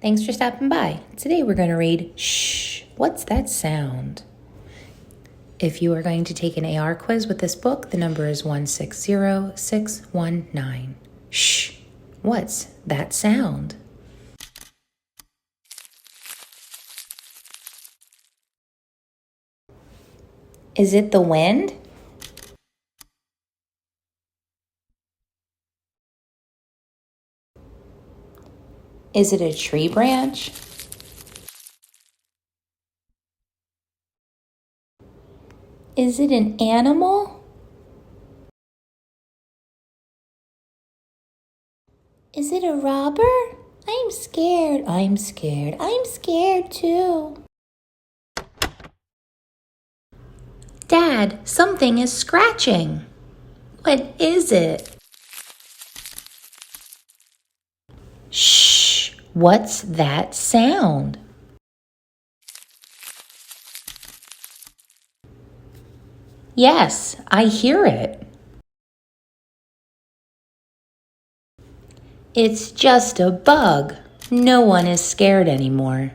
Thanks for stopping by. Today we're going to read Shh, What's That Sound? If you are going to take an AR quiz with this book, the number is 160619. Shh, what's that sound? Is it the wind? Is it a tree branch? Is it an animal? Is it a robber? I'm scared. I'm scared. I'm scared too. Dad, something is scratching. What is it? Shh, what's that sound? Yes, I hear it. It's just a bug. No one is scared anymore.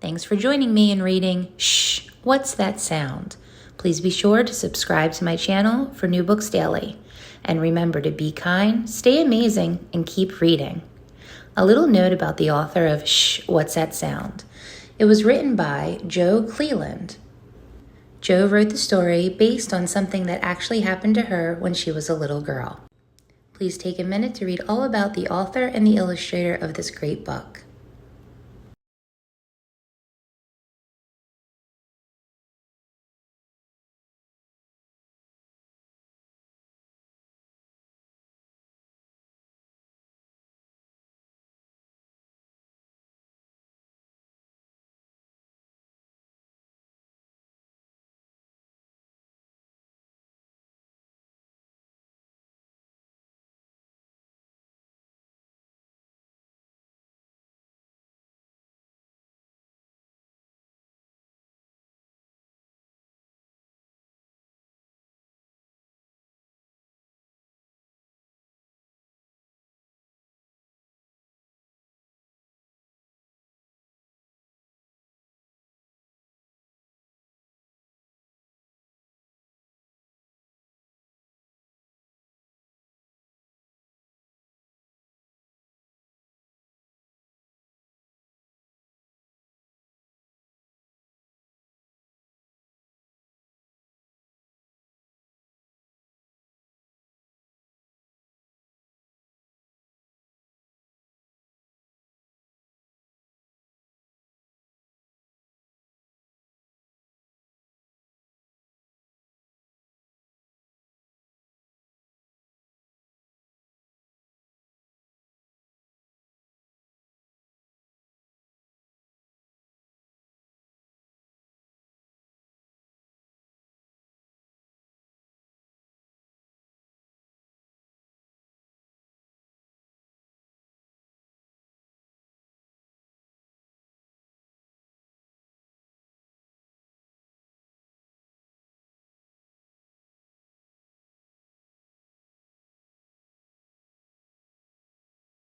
Thanks for joining me in reading Shh, What's That Sound? Please be sure to subscribe to my channel for new books daily. And remember to be kind, stay amazing, and keep reading. A little note about the author of Shh, What's That Sound? It was written by Jo Cleland. Jo wrote the story based on something that actually happened to her when she was a little girl. Please take a minute to read all about the author and the illustrator of this great book.